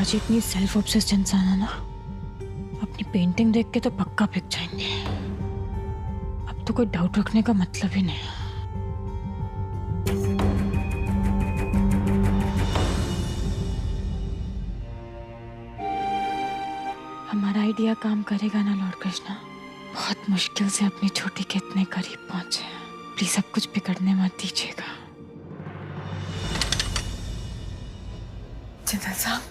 पिताजी इतनी self obsessed इंसान है ना, अपनी पेंटिंग देख के तो पक्का बिक जाएंगे। अब तो कोई डाउट रखने का मतलब ही नहीं। हमारा आइडिया काम करेगा ना लॉर्ड कृष्णा? बहुत मुश्किल से अपनी छोटी के इतने करीब पहुंचे। प्लीज सब कुछ बिगड़ने मत दीजिएगा। जिंदल साहब,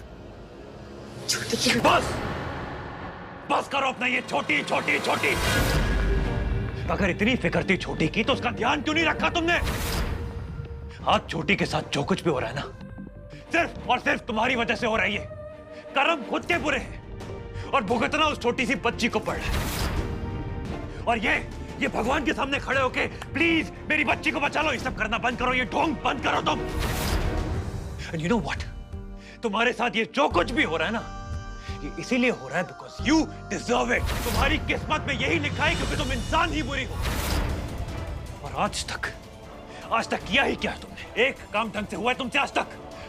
छोटी की बस करो अपना ये छोटी छोटी छोटी। अगर इतनी फिक्र थी छोटी की तो उसका ध्यान क्यों नहीं रखा तुमने? आज छोटी के साथ जो कुछ भी हो रहा है ना, सिर्फ और सिर्फ तुम्हारी वजह से हो रहा है। ये कर्म खुद के बुरे हैं और भुगतना उस छोटी सी बच्ची को पड़ रहा है। और ये भगवान के सामने खड़े होके प्लीज मेरी बच्ची को बचा लो, ये सब करना बंद करो, ये ढोंग बंद करो तुम। एंड यू नो व्हाट, तुम्हारे साथ ये जो कुछ भी हो रहा है ना, ये इसीलिए हो रहा है बिकॉज यू डिजर्व इट। तुम्हारी किस्मत में यही लिखा है क्योंकि तुम इंसान ही बुरी हो। और आज तक किया ही क्या तुमने? एक काम ढंग से हुआ है तुमसे आज तक?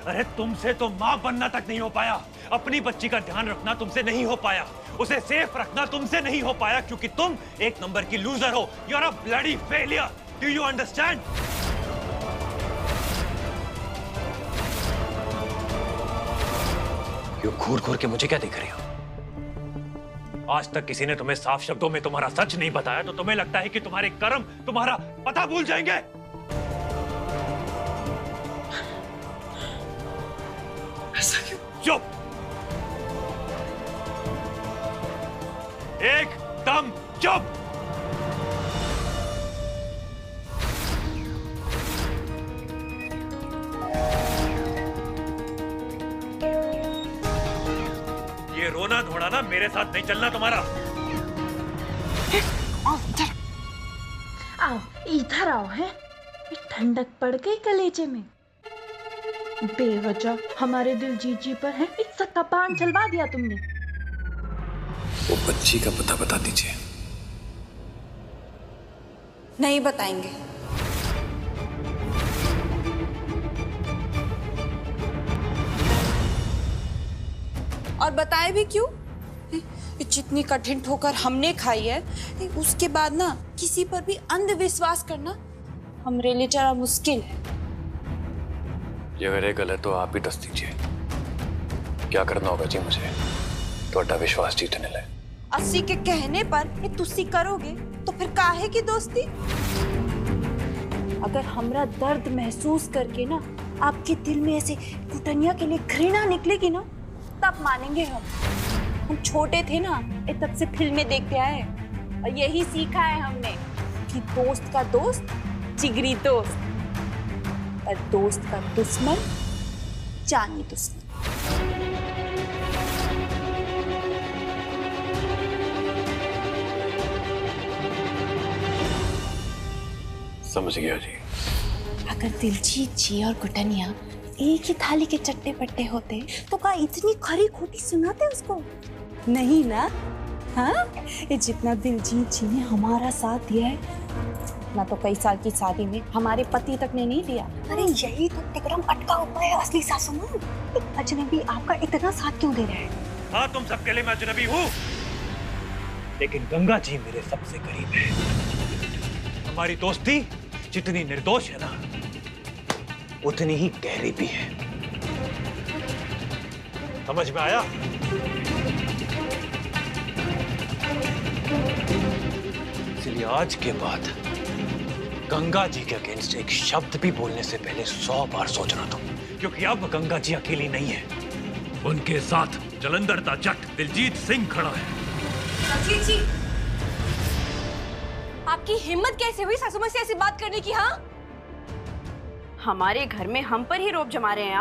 अरे तुमसे तो मां बनना तक नहीं हो पाया, अपनी बच्ची का ध्यान रखना तुमसे नहीं हो पाया, उसे सेफ रखना तुमसे नहीं हो पाया क्योंकि तुम एक नंबर की लूजर हो। You are a bloody failure. Do you understand? क्यों घूर घूर के मुझे क्या देख रही हो? आज तक किसी ने तुम्हें साफ शब्दों में तुम्हारा सच नहीं बताया तो तुम्हें लगता है कि तुम्हारे कर्म तुम्हारा पता भूल जाएंगे? ऐसा क्यों? चुप! एकदम चुप! ये रोना धोना मेरे साथ नहीं चलना तुम्हारा। आओ इधर आओ। है ठंडक पड़ गई कलेजे में। बेवजह हमारे दिलजीत जी पर है इज्जत का बाण चलवा दिया तुमने। वो बच्ची का पता बता दीजिए। नहीं बताएंगे। और बताए भी क्यों? जितनी कठिन ठोकर हमने खाई है, उसके बाद ना किसी पर भी अंधविश्वास करना हमरे लिए जरा मुश्किल है। ये अगर ये गलत तो आप ही दस दीजिए। क्या करना होगा जी मुझे ਤੁਹਾਡਾ विश्वास जीतने लाए? अस्सी के कहने पर ये तुसी करोगे तो फिर काहे की दोस्ती? अगर हमरा दर्द महसूस करके ना आपके दिल में ऐसे कुटनिया के लिए घृणा निकलेगी ना, तब मानेंगे हम छोटे थे ना, ये तब से फिल्में देखते आए और यही सीखा है हमने कि दोस्त का दोस्त जिगरी दोस्त और दोस्त का दुश्मन जानी दुश्मन। समझ गया जी। अगर दिलजीत जी और कुटनिया एक ही थाली के चट्टे पट्टे होते तो क्या इतनी खरी खोटी सुनाते उसको? नहीं ना? हाँ, ये जितना दिलजीत जी ने हमारा साथ दिया है ना, तो कई साल की शादी में हमारे पति तक ने नहीं दिया। अरे यही तो तिकरम अटका हुआ है असली सासू। अजनबी आपका इतना साथ क्यों दे रहे हैं? हाँ, तुम सबके लिए मैं अजनबी हूँ, लेकिन गंगा जी मेरे सबसे करीब है। हमारी दोस्ती जितनी निर्दोष है ना, उतनी ही गहरी भी है। समझ में आया? इसलिए आज के बाद गंगा जी के अगेंस्ट एक शब्द भी बोलने से पहले 100 बार सोचना तुम, क्योंकि अब गंगा जी अकेली नहीं है, उनके साथ जलंधर का जट दिलजीत सिंह खड़ा है। दिलजीत जी, आपकी हिम्मत कैसे हुई सासू माँ से ऐसी बात करने की? हाँ, हमारे घर में हम पर ही रोब जमा रहे हैं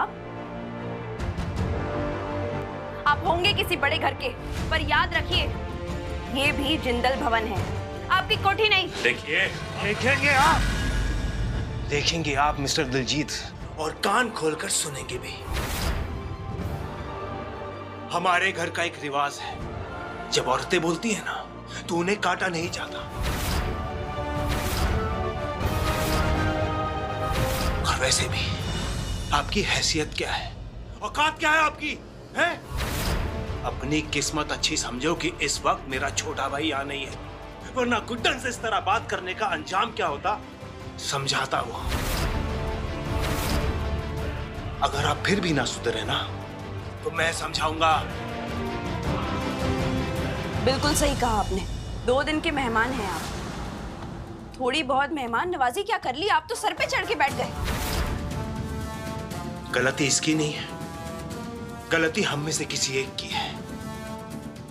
आप होंगे किसी बड़े घर के, पर याद रखिए ये भी जिंदल भवन है, आपकी कोठी नहीं। देखेंगे आप मिस्टर दिलजीत, और कान खोलकर सुनेंगे भी। हमारे घर का एक रिवाज है, जब औरतें बोलती है ना तो उन्हें काटा नहीं जाता। और वैसे भी आपकी हैसियत क्या है, औकात क्या है आपकी? हैं? अपनी किस्मत अच्छी समझो कि इस वक्त मेरा छोटा भाई यहाँ नहीं है, वरना गुड्डन से इस तरह बात करने का अंजाम क्या होता समझाता हुआ। अगर आप फिर भी ना सुधरे ना तो मैं समझाऊंगा। बिल्कुल सही कहा आपने, 2 दिन के मेहमान हैं आप। थोड़ी बहुत मेहमान नवाजी क्या कर ली, आप तो सर पे चढ़ के बैठ गए। गलती इसकी नहीं है, गलती हम में से किसी एक की है।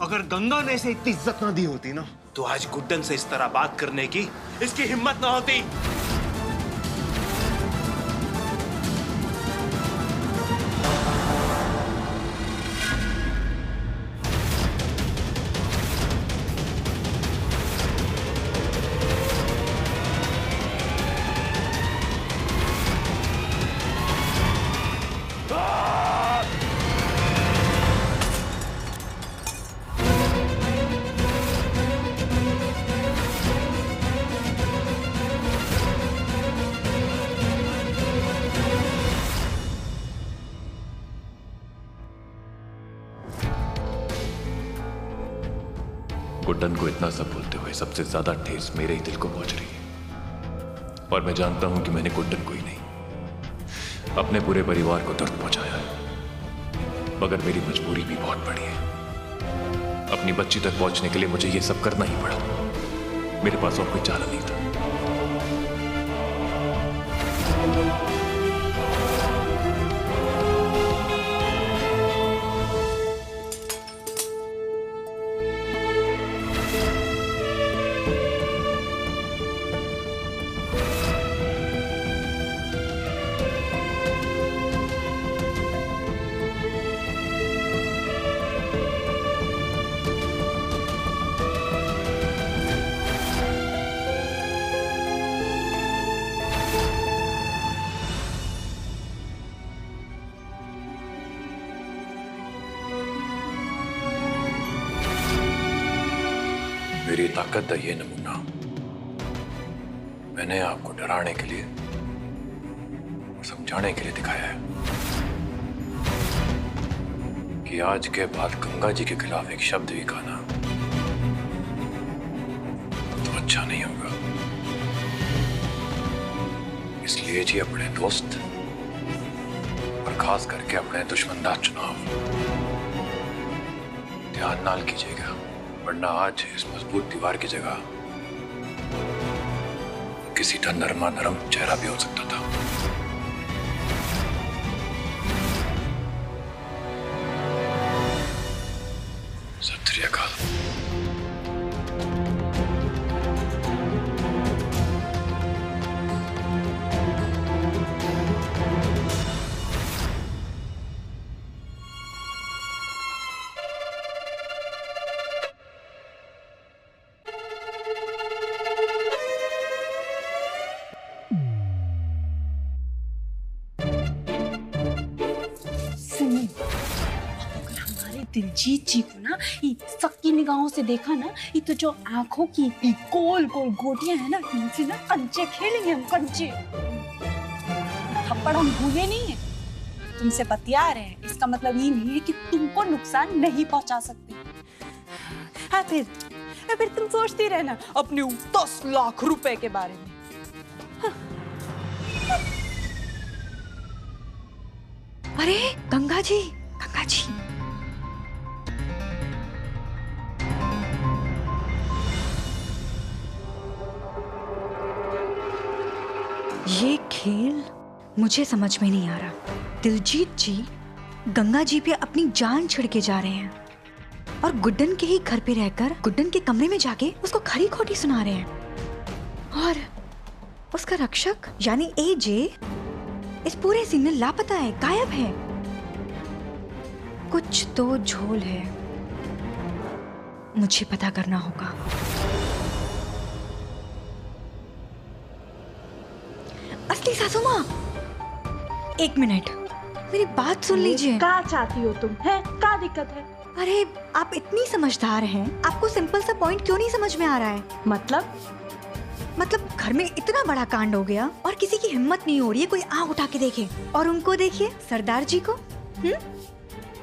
अगर गंगा ने इसे इतनी इज्जत ना दी होती ना तो आज गुड्डन से इस तरह बात करने की इसकी हिम्मत ना होती। गुड्डन को इतना सब बोलते हुए सबसे ज्यादा ठेस मेरे ही दिल को पहुंच रही है। और मैं जानता हूं कि मैंने गुड्डन को ही नहीं, अपने पूरे परिवार को दर्द पहुंचाया है। मगर मेरी मजबूरी भी बहुत बड़ी है। अपनी बच्ची तक पहुंचने के लिए मुझे ये सब करना ही पड़ा। मेरे पास और कोई चारा नहीं था। मेरी ताकत का ये नमूना मैंने आपको डराने के लिए और समझाने के लिए दिखाया है कि आज के बाद गंगा जी के खिलाफ एक शब्द भी कहना तो अच्छा नहीं होगा। इसलिए जी अपने दोस्त और खास करके अपने दुश्मन का चुनाव ध्यान नाल कीजिएगा, वरना आज इस मजबूत दीवार की जगह किसी का नरमा नरम चेहरा भी हो सकता था। सत श्री अकाल। दिलजीत जी को ना ये सबकी निगाहों से देखा ना, ये तो जो आंखों की गोल गोल गोटियां है ना, इनसे ना कंचे खेलेंगे हम, कंचे। थप्पड़ हम भूले नहीं है, तुमसे बतिया रहे हैं, इसका मतलब ये नहीं है कि तुमको नुकसान नहीं पहुंचा सकते। हाँ फिर तुम सोचती रहना अपने 10 लाख रुपए के बारे में। अरे गंगा जी, गंगा जी, ये खेल मुझे समझ में नहीं आ रहा। दिलजीत जी गंगा जी पे अपनी जान छिड़के जा रहे हैं और गुड्डन के ही घर पे रहकर गुड्डन के कमरे में जाके उसको खरी खोटी सुना रहे हैं। और उसका रक्षक यानी एजे इस पूरे सीन में लापता है, गायब है। कुछ तो झोल है, मुझे पता करना होगा। असली सासू माँ, 1 मिनट, मेरी बात सुन लीजिए। क्या चाहती हो तुम? है क्या दिक्कत है? अरे आप इतनी समझदार हैं, आपको सिंपल सा पॉइंट क्यों नहीं समझ में आ रहा है? मतलब घर में इतना बड़ा कांड हो गया और किसी की हिम्मत नहीं हो रही है कोई आँख उठा के देखे। और उनको देखिए सरदार जी को,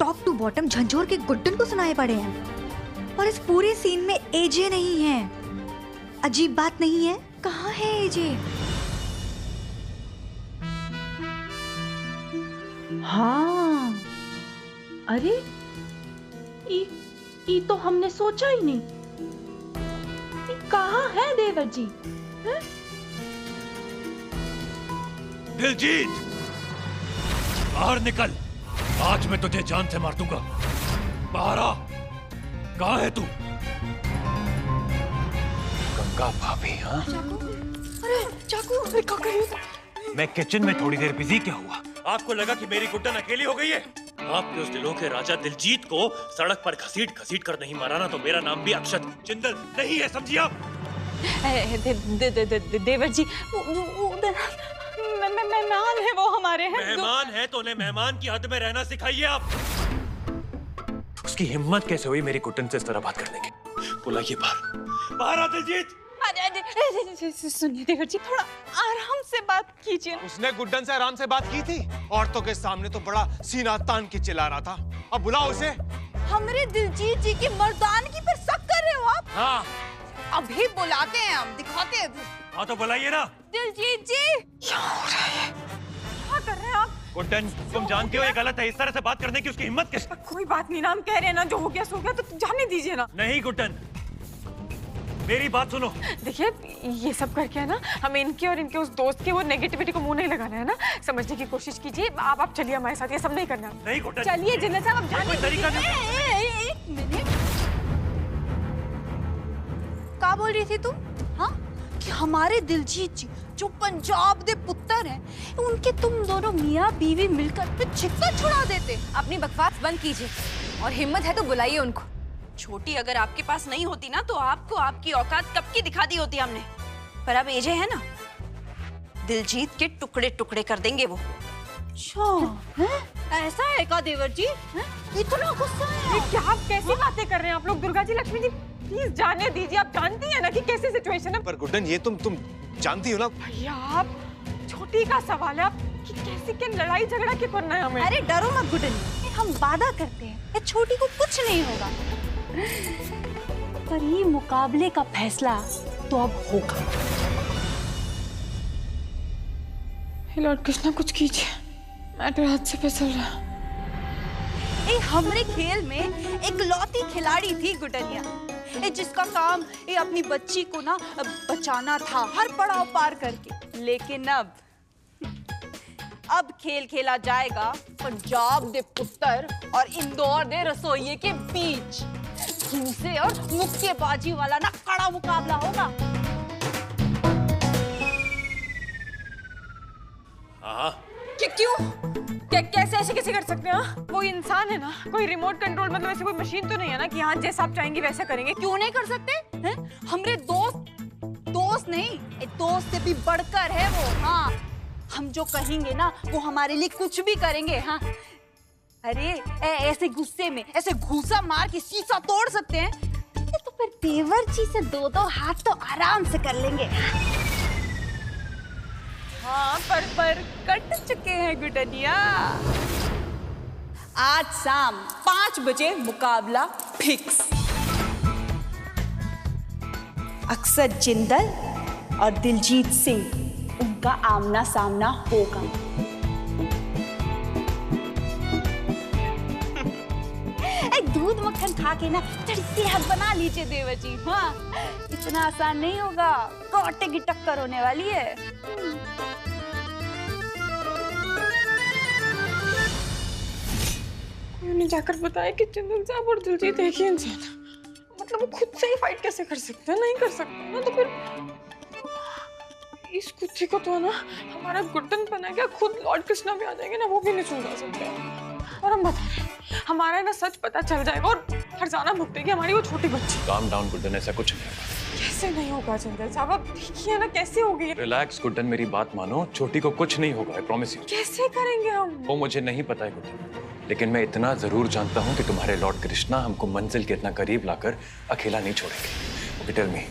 टॉप टू बॉटम झंझोर के गुड्डन को सुनाए पड़े हैं। और इस पूरे सीन में एजे नहीं है। अजीब बात नहीं है? कहाँ है एजे? हाँ, अरे ये तो हमने सोचा ही नहीं। कहाँ है देवर जी? है? दिलजीत, बाहर निकल। आज मैं तुझे जान से मार दूंगा। बाहर आ। कहाँ है तू? गंगा भाभी? हाँ, अरे चाकू, अरे क्या कर रही हो? मैं किचन में थोड़ी देर बिजी क्या हुआ? आपको लगा कि मेरी गुड्डन अकेली हो गई है? आपके उस दिलों के राजा दिलजीत को सड़क पर घसीट घसीट कर नहीं मारा ना तो मेरा नाम भी अक्षत जिंदल नहीं है, समझिए आप? देवर जी, मेहमान है वो हमारे हैं। मेहमान है तो उन्हें मेहमान की हद में रहना सिखाइए आप। उसकी हिम्मत कैसे हुई मेरी गुड्डन से इस तरह बात करने की? बुलाइए बाहर। बाहर आ दिलजीत। सुनिए देवर जी, थोड़ा आराम से बात कीजिए। उसने गुड्डन से आराम से बात की थी। औरतों के सामने तो बड़ा सीना तान के चिल्ला रहा था। अब बुलाओ उसे। हमरे दिलजीत जी की मर्दानगी पर शक कर रहे हो आप? हाँ, अभी बुलाते हैं, हम दिखाते हैं। हाँ तो बुलाइए ना। दिलजीत जी, क्या हो रहा है? क्या कर रहे हैं आप? गुड्डन, तुम जानती हो ये गलत है। इस तरह से बात करने की उसकी हिम्मत कैसे? कोई बात नहीं ना, हम कह रहे हैं ना, जो हो गया सो गया, तो जाने दीजिए ना। नहीं गुड्डन, मेरी बात सुनो। देखिए, ये सब करके है ना, हमें इनके और इनके उस दोस्त के वो नेगेटिविटी को मुंह नहीं लगाना है ना। समझने की कोशिश कीजिए। आप चलिए हमारे साथ, ये सब नहीं करना। नहीं गुड्डन, चलिए जिन्ना साहब, आप जाने तरीका नहीं। एक मिनट, क्या बोल रही थी तुम? हाँ, कि हमारे दिलजीत जी जो पंजाब दे पुत्र हैं, उनके तुम दोनों मियाँ बीवी मिलकर पे चिक्का छुड़ा देते। अपनी बकवास बंद कीजिए और हिम्मत है तो बुलाइए उनको। छोटी अगर आपके पास नहीं होती ना तो आपको आपकी औकात कब की दिखा दी होती हमने। पर अब एजे है ना, दिलजीत के टुकड़े टुकड़े कर देंगे वो। ऐसा है का देवर जी? इतना गुस्सा है? क्या आप कैसी बातें कर रहे हैं आप लोग? दुर्गा जी, लक्ष्मी जी, प्लीज जाने दीजिए। आप जानती हैं ना कि कैसी सिचुएशन है। पर गुड्डन, ये तुम जानती हो ना। भैया, आप छोटी का सवाल है, आप कि कैसी के लड़ाई झगड़ा क्यों करना है हमें? अरे डरो मत गुडन, हम वादा करते हैं ये छोटी को कुछ नहीं होगा। पर ये मुकाबले का फैसला तो अब होगा। हे लॉर्ड कृष्णा, कुछ कीजिए, मैटर हाथ से फिसल रहा। हमरे खेल में एक लौती खिलाड़ी थी गुडनिया, जिसका काम ये अपनी बच्ची को ना बचाना था हर पड़ाव पार करके। लेकिन अब खेल खेला जाएगा पंजाब दे पुत्र और इंदौर दे रसोइये के बीच। घूसे और मुक्केबाजी वाला ना कड़ा मुकाबला होगा। हाँ, क्यों? कैसे ऐसे कैसे कर सकते हैं? वो इंसान है ना, कोई रिमोट कंट्रोल मतलब ऐसे कोई मशीन तो नहीं है ना कि हाँ जैसा आप चाहेंगे वैसा करेंगे। क्यों नहीं कर सकते हैं? हमरे दोस्त नहीं, दोस्त से भी बढ़कर है वो। हाँ, हम जो कहेंगे ना वो हमारे लिए कुछ भी करेंगे। हाँ, अरे ऐसे गुस्से में ऐसे घूसा मार के शीशा तोड़ सकते हैं, तो फिर देवर जी से दो हाथ तो आराम से कर लेंगे। हाँ, पर कट चुके हैं गुडनिया। आज शाम 5 बजे मुकाबला फिक्स। अक्षत जिंदल और दिलजीत सिंह, उनका आमना सामना होगा। एक दूध मक्खन खा के ना थोड़ी सेहत बना लीजिए देवर जी। हाँ, इतना आसान नहीं होगा, कांटे की टक्कर होने वाली है। उन्हें जाकर बताया कि जिंदल साहब और दिलजीत एक ही इंसान है। मतलब वो खुद से ही फाइट कैसे कर सकते हैं? नहीं कर सकते ना, तो फिर इस कुत्ते को तो ना हमारा गुड्डन बना गया, खुद लॉर्ड कृष्णा भी आ जाएंगे ना, वो भी नहीं सुलझा सकते। और हम बता रहे हैं, हमारा ना सच पता चल जाएगा और फरजाना भुगतेगी हमारी वो छोटी बच्ची। काम डाउन गुड्डन, ऐसा कुछ नहीं होगा। कैसे नहीं होगा जिंदल साहब? आप देखिए ना कैसे होगी। रिलैक्स गुड्डन, मेरी बात मानो, छोटी को कुछ नहीं होगा, आई प्रॉमिस यू। कैसे करेंगे हम? वो मुझे नहीं पता है गुड्डन, लेकिन मैं इतना जरूर जानता हूँ कि तुम्हारे लॉर्ड कृष्णा हमको मंजिल के इतना करीब लाकर अकेला नहीं छोड़ेंगे। ओके, टेल मी,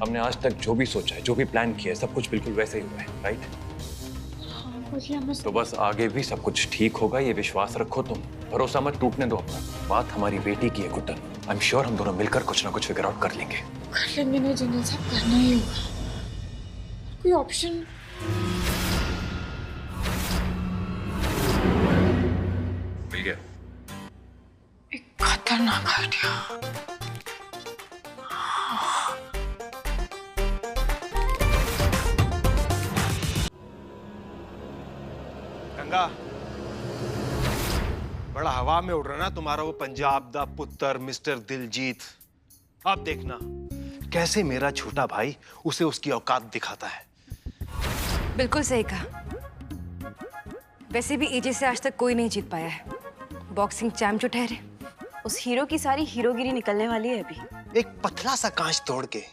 हमने आज तक जो भी सोचा है, जो भी प्लान किया है, सब कुछ बिल्कुल वैसे ही हुआ है, राइट? बोलिए हमें। तो बस आगे भी सब कुछ ठीक होगा, ये विश्वास रखो तुम। भरोसा मत टूटने दो अपना। बात हमारी बेटी की है गुड्डन। आई एम श्योर हम दोनों मिलकर कुछ ना कुछ फिगर आउट कर लेंगे। कर लेंगे ना जनरल साहब, करना ही होगा। कोई ऑप्शन? मिल गया। एक खतरनाक आइडिया। गंगा, बड़ा हवा में उड़ रहा ना तुम्हारा वो पंजाब दा पुत्र मिस्टर दिलजीत। अब देखना कैसे मेरा छोटा भाई उसे उसकी औकात दिखाता है। बिल्कुल सही कहा। वैसे भी एजे से आज तक कोई नहीं जीत पाया है। बॉक्सिंग चैंप जो ठहरे, उस हीरो की सारी हीरोगिरी निकलने वाली है अभी। एक पतला सा कांच तोड़ के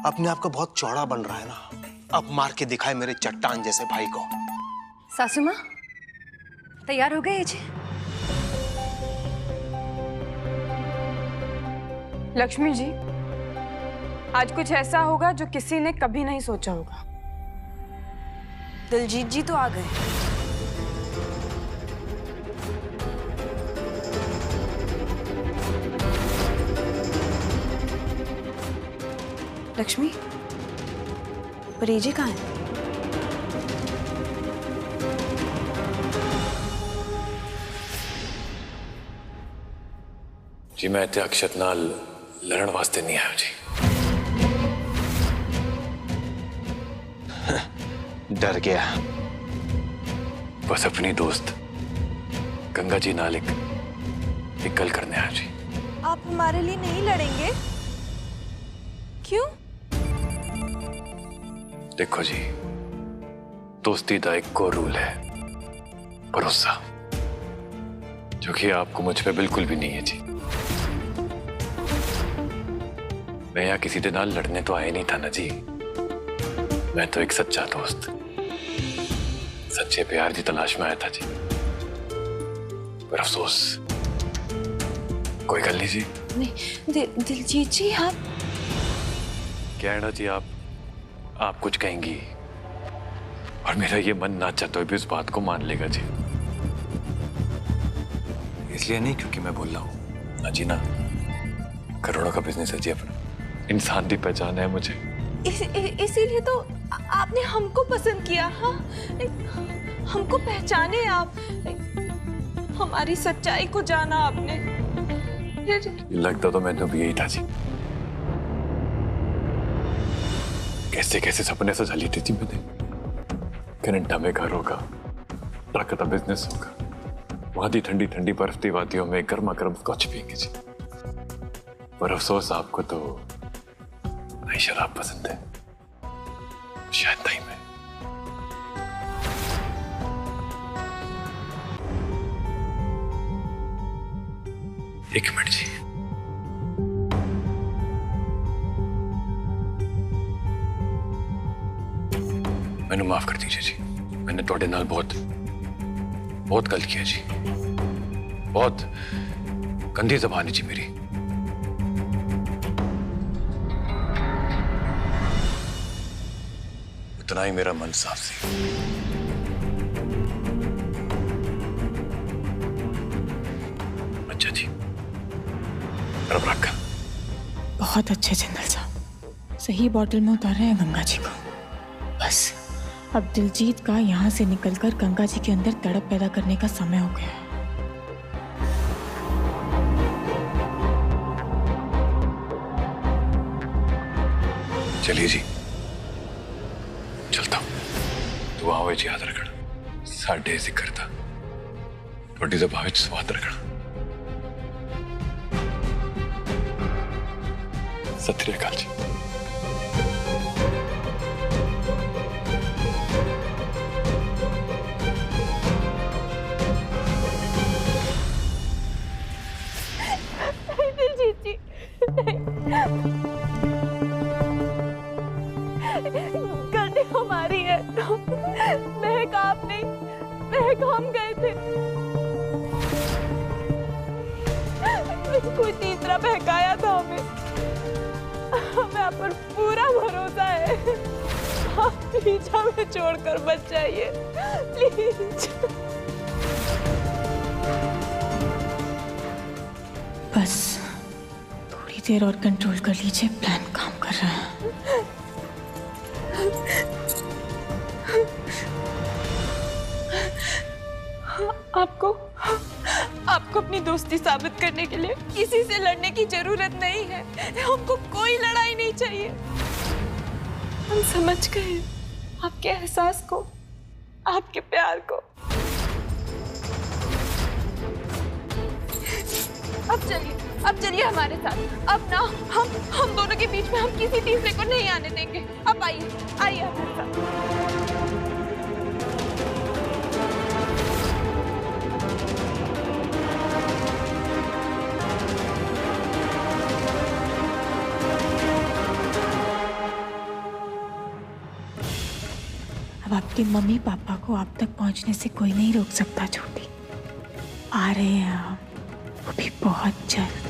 अपने आप को बहुत चौड़ा बन रहा है ना। अब मार के दिखाए मेरे चट्टान जैसे भाई को। सासू माँ तैयार हो गए एजे? लक्ष्मी जी, आज कुछ ऐसा होगा जो किसी ने कभी नहीं सोचा होगा। दिलजीत जी तो आ गए। लक्ष्मी, पर एजे कहाँ है? जी मैं इतने अक्षत नाल लड़न वास्ते नहीं आया जी। डर गया। बस अपनी दोस्त गंगा जी नाल एक गल करने आया जी। आप हमारे लिए नहीं लड़ेंगे? क्यों? देखो जी, दोस्ती का एक को रूल है, भरोसा, जो कि आपको मुझ पे बिल्कुल भी नहीं है जी। मैं यहाँ किसी के नाल लड़ने तो आया नहीं था ना जी। मैं तो एक सच्चा दोस्त, सच्चे प्यार की तलाश में आया था जी। पर अफसोस कोई गल नहीं जी। नहीं दिलजीत जी, आप कहना जी आप कुछ कहेंगी और मेरा ये मन ना चाहते हुए भी उस बात को मान लेगा जी। इसलिए नहीं क्योंकि मैं बोल रहा हूँ ना जी, ना करोड़ों का बिजनेस है जी अपना। इंसान की पहचान है मुझे। इसीलिए तो आपने हमको पसंद किया। हाँ, हमको पहचाने आप, हमारी सच्चाई को जाना आपने। लगता तो मैंने भी यही था जी। कैसे कैसे सपने सजा लिए थे जी मैंने। कनाडा में घर होगा, ट्रक का बिजनेस होगा, वहां की ठंडी ठंडी बर्फती वादियों में गर्मा गर्म स्कॉच पियेंगे जी। पर अफसोस आपको तो नई शराब पसंद है, शायद नहीं। मैं एक मिनट जी। मैंने माफ कर दीजिए जी। मैंने थोड़े नाल बहुत गलत किया जी। बहुत गंदी जबान है जी मेरी। उतना ही मेरा मन साफ सी। अच्छा जी, रब रखा। बहुत अच्छे जनरल साहब, सही बॉटल में उतार रहे हैं गंगा जी को। बस अब दिलजीत का यहाँ से निकलकर गंगा जी के अंदर तड़प पैदा करने का समय हो गया है। चलिए जी, चलता हूं। दुआ हो जी, याद रखना। साढ़े जिक्र था थोड़ी जब भावे स्वाद रखना। सत श्री अकाल जी। दिलजीत जी, गलती हमारी है। तो महक आप नहीं, महक हम गए थे। कोई तीसरा बहकाया था हमें। हमें आप पर पूरा भरोसा है। प्लीज हमें छोड़कर मत जाइए, प्लीज। बस थोड़ी देर और कंट्रोल कर लीजिए, प्लान काम कर रहा है। आपको अपनी दोस्ती साबित करने के लिए किसी से लड़ने की जरूरत नहीं है। हमको कोई लड़ाई नहीं चाहिए। हम समझ गए आपके एहसास को, आपके प्यार को। अब चलिए हमारे साथ। अब ना हम दोनों के बीच में हम किसी तीसरे को नहीं आने देंगे। अब आइए हमारे साथ। अब आपके मम्मी पापा को आप तक पहुंचने से कोई नहीं रोक सकता छोटी। आ रहे हैं हम, वो भी बहुत जल्द।